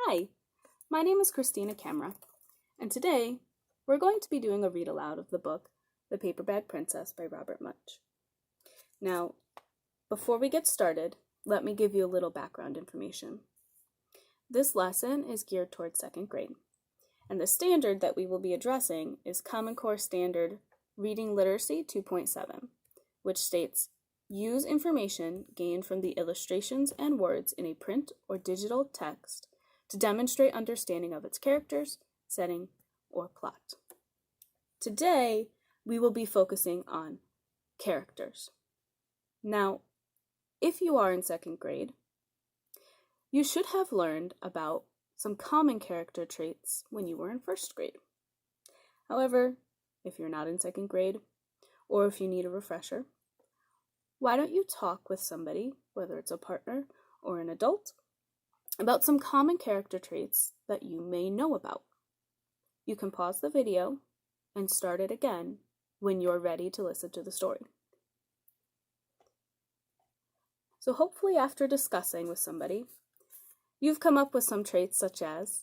Hi, my name is Christina Camera, and today we're going to be doing a read aloud of the book, The Paper Bag Princess by Robert Munsch. Now, before we get started, let me give you a little background information. This lesson is geared towards 2nd grade, and the standard that we will be addressing is Common Core Standard Reading Literacy 2.7, which states, use information gained from the illustrations and words in a print or digital text to demonstrate understanding of its characters, setting, or plot. Today, we will be focusing on characters. Now, if you are in 2nd grade, you should have learned about some common character traits when you were in 1st grade. However, if you're not in 2nd grade, or if you need a refresher, why don't you talk with somebody, whether it's a partner or an adult, about some common character traits that you may know about. You can pause the video and start it again when you're ready to listen to the story. So hopefully after discussing with somebody, you've come up with some traits such as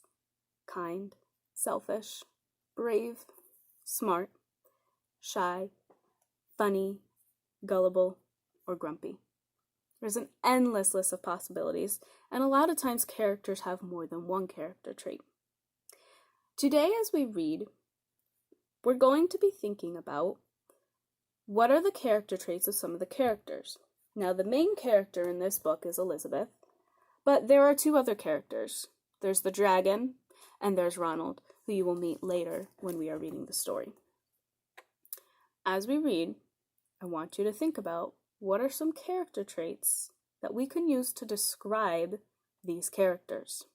kind, selfish, brave, smart, shy, funny, gullible, or grumpy. There's an endless list of possibilities, and a lot of times characters have more than one character trait. Today, as we read, we're going to be thinking about what are the character traits of some of the characters. Now, the main character in this book is Elizabeth, but there are 2 other characters. There's the dragon, and there's Ronald, who you will meet later when we are reading the story. As we read, I want you to think about what are some character traits that we can use to describe these characters.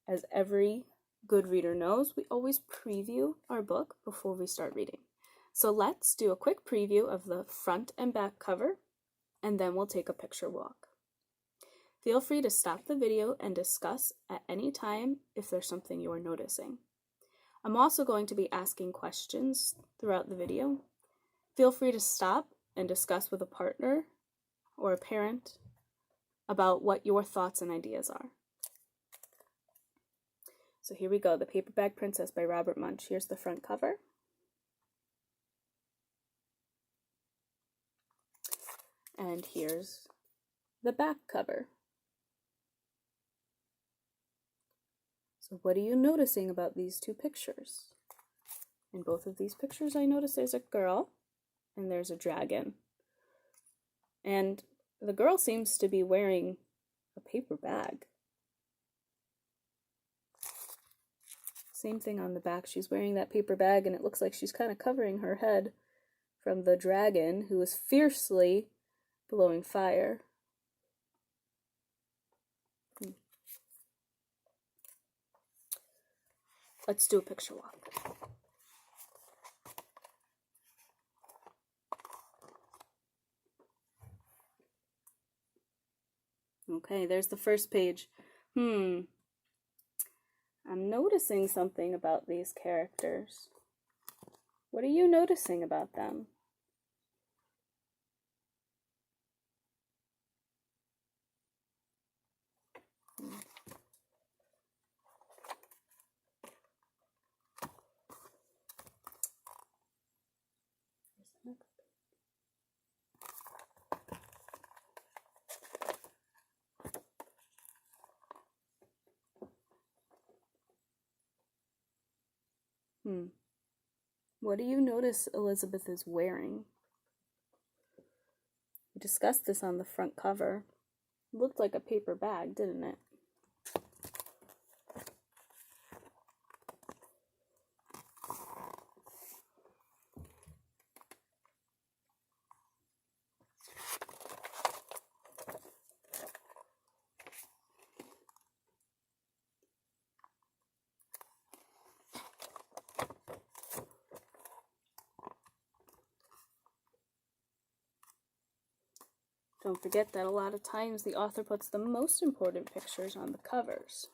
As every good reader knows, we always preview our book before we start reading. So let's do a quick preview of the front and back cover, and then we'll take a picture walk. Feel free to stop the video and discuss at any time if there's something you are noticing. I'm also going to be asking questions throughout the video. Feel free to stop and discuss with a partner or a parent about what your thoughts and ideas are. So here we go, The Paper Bag Princess by Robert Munsch. Here's the front cover. And here's the back cover. So what are you noticing about these 2 pictures? In both of these pictures, I notice there's a girl and there's a dragon. And the girl seems to be wearing a paper bag. Same thing on the back. She's wearing that paper bag, and it looks like she's kind of covering her head from the dragon, who is fiercely blowing fire. Let's do a picture walk. Okay, there's the first page. I'm noticing something about these characters. What are you noticing about them? What do you notice Elizabeth is wearing? We discussed this on the front cover. It looked like a paper bag, didn't it? Don't forget that a lot of times the author puts the most important pictures on the covers.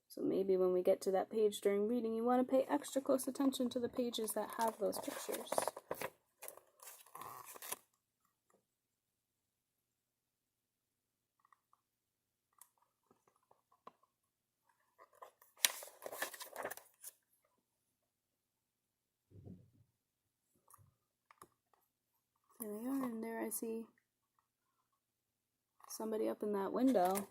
So maybe when we get to that page during reading, you want to pay extra close attention to the pages that have those pictures. see somebody up in that window.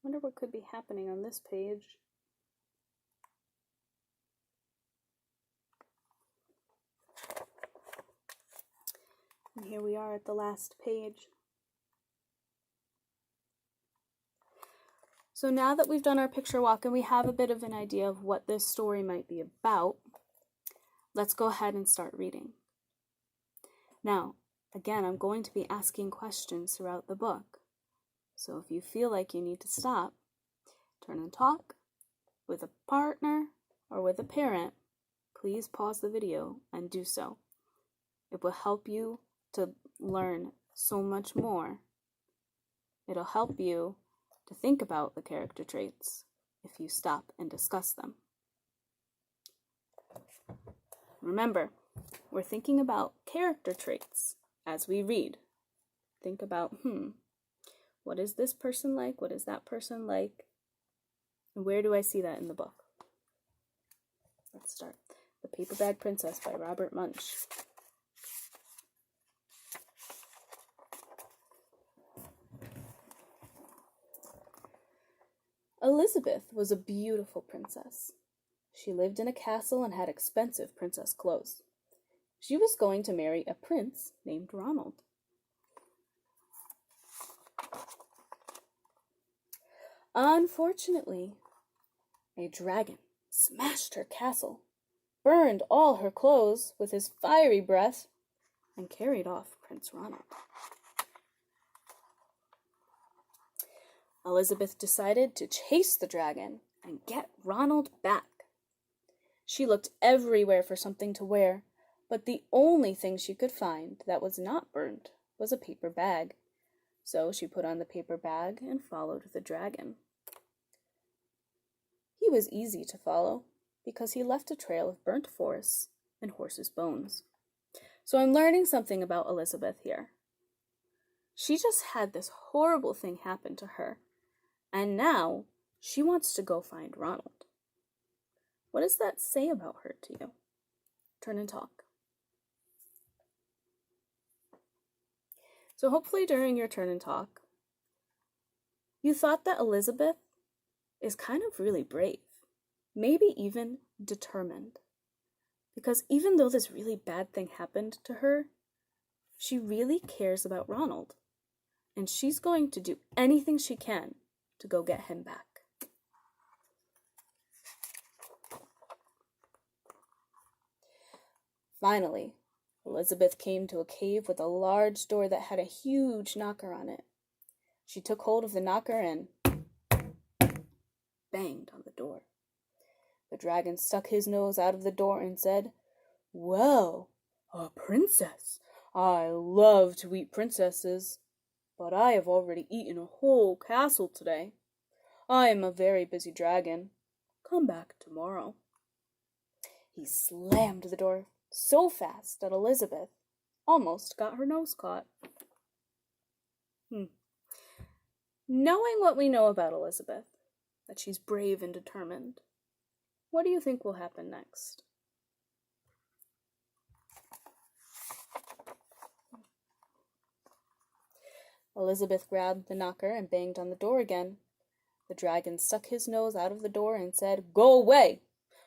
Wonder what could be happening on this page. And here we are at the last page. So now that we've done our picture walk and we have a bit of an idea of what this story might be about, let's go ahead and start reading. Now, again, I'm going to be asking questions throughout the book. So if you feel like you need to stop, turn and talk with a partner or with a parent, please pause the video and do so. It will help you to learn so much more. It'll help you to think about the character traits if you stop and discuss them. Remember, we're thinking about character traits as we read. Think about, what is this person like? What is that person like? And where do I see that in the book? Let's start. The Paper Bag Princess by Robert Munsch. Elizabeth was a beautiful princess. She lived in a castle and had expensive princess clothes. She was going to marry a prince named Ronald. Unfortunately, a dragon smashed her castle, burned all her clothes with his fiery breath, and carried off Prince Ronald. Elizabeth decided to chase the dragon and get Ronald back. She looked everywhere for something to wear, but the only thing she could find that was not burned was a paper bag. So she put on the paper bag and followed the dragon. He was easy to follow because he left a trail of burnt forests and horses' bones. So I'm learning something about Elizabeth here. She just had this horrible thing happen to her, and now she wants to go find Ronald. What does that say about her to you? Turn and talk. So hopefully during your turn and talk, you thought that Elizabeth is kind of really brave, maybe even determined. Because even though this really bad thing happened to her, she really cares about Ronald. And she's going to do anything she can to go get him back. Finally, Elizabeth came to a cave with a large door that had a huge knocker on it. She took hold of the knocker and banged on the door. The dragon stuck his nose out of the door and said, "Well, a princess. I love to eat princesses, but I have already eaten a whole castle today. I am a very busy dragon. Come back tomorrow." He slammed the door so fast that Elizabeth almost got her nose caught. Knowing what we know about Elizabeth, that she's brave and determined, what do you think will happen next? Elizabeth grabbed the knocker and banged on the door again. The dragon stuck his nose out of the door and said, "Go away!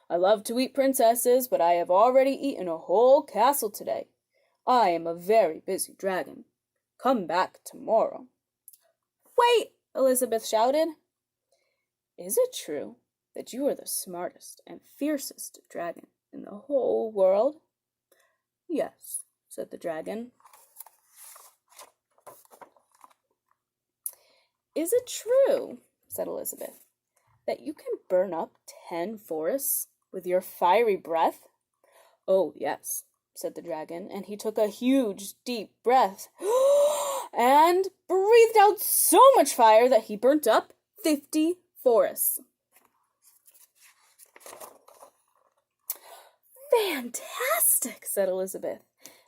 I love to eat princesses, but I have already eaten a whole castle today. I am a very busy dragon. Come back tomorrow." "Wait!" Elizabeth shouted. "Is it true that you are the smartest and fiercest dragon in the whole world?" "Yes," said the dragon. "Is it true," said Elizabeth, "that you can burn up 10 forests with your fiery breath?" "Oh, yes," said the dragon, and he took a huge, deep breath and breathed out so much fire that he burnt up 50 forests. "Fantastic," said Elizabeth,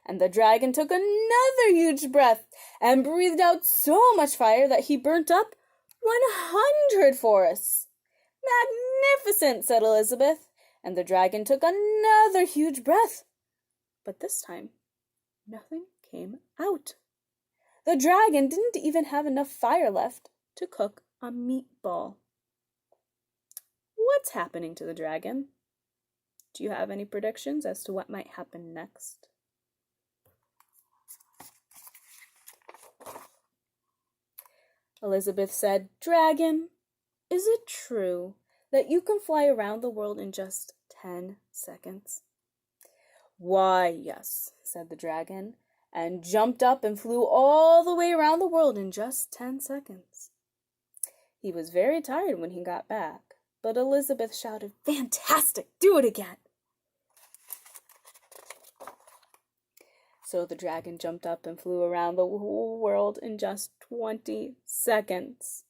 and the dragon took another huge breath and breathed out so much fire that he burnt up 100 forests. "Magnificent," said Elizabeth, and the dragon took another huge breath. But this time, nothing came out. The dragon didn't even have enough fire left to cook a meatball. What's happening to the dragon? Do you have any predictions as to what might happen next? Elizabeth said, "Dragon, is it true that you can fly around the world in just 10 seconds?" "Why, yes," said the dragon, and jumped up and flew all the way around the world in just 10 seconds. He was very tired when he got back, but Elizabeth shouted, "Fantastic! Do it again!" So the dragon jumped up and flew around the whole world in just 20 seconds.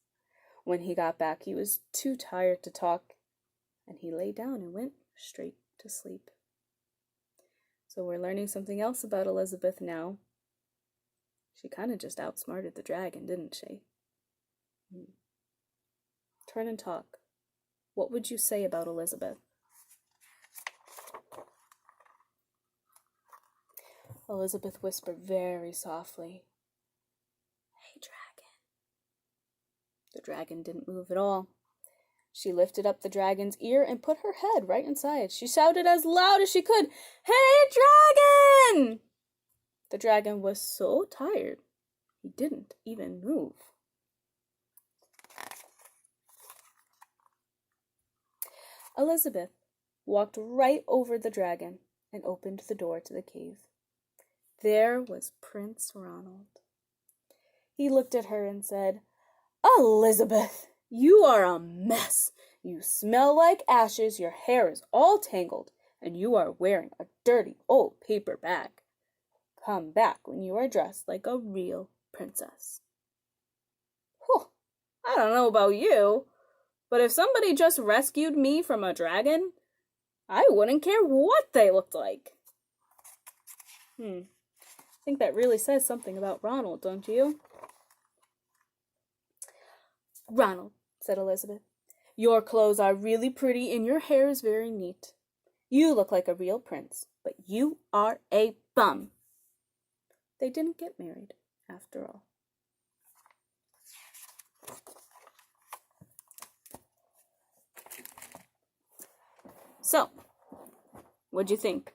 When he got back, he was too tired to talk, and he lay down and went straight to sleep. So we're learning something else about Elizabeth now. She kind of just outsmarted the dragon, didn't she? Turn and talk. What would you say about Elizabeth? Elizabeth whispered very softly, "Hey, dragon." The dragon didn't move at all. She lifted up the dragon's ear and put her head right inside. She shouted as loud as she could, "Hey, dragon!" The dragon was so tired, he didn't even move. Elizabeth walked right over the dragon and opened the door to the cave. There was Prince Ronald. He looked at her and said, "Elizabeth, you are a mess. You smell like ashes, your hair is all tangled, and you are wearing a dirty old paper bag. Come back when you are dressed like a real princess." Whew, I don't know about you, but if somebody just rescued me from a dragon, I wouldn't care what they looked like. I think that really says something about Ronald, don't you? "Ronald," said Elizabeth, "your clothes are really pretty and your hair is very neat. You look like a real prince, but you are a bum." They didn't get married, after all. So, what'd you think?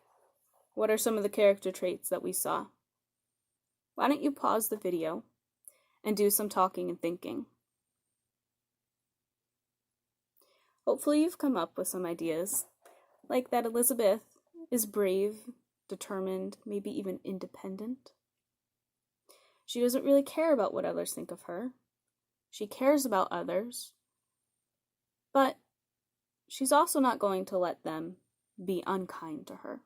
What are some of the character traits that we saw? Why don't you pause the video and do some talking and thinking? Hopefully you've come up with some ideas, like that Elizabeth is brave, determined, maybe even independent. She doesn't really care about what others think of her. She cares about others, but she's also not going to let them be unkind to her.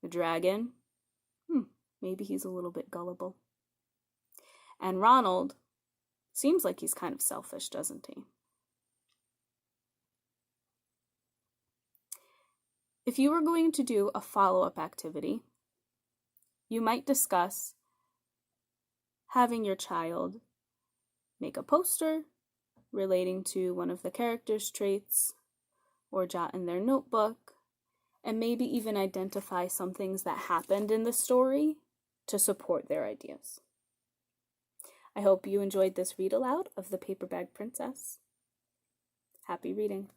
The dragon, maybe he's a little bit gullible. And Ronald seems like he's kind of selfish, doesn't he? If you were going to do a follow-up activity, you might discuss having your child make a poster relating to one of the characters' traits, or jot in their notebook, and maybe even identify some things that happened in the story to support their ideas. I hope you enjoyed this read aloud of The Paper Bag Princess. Happy reading.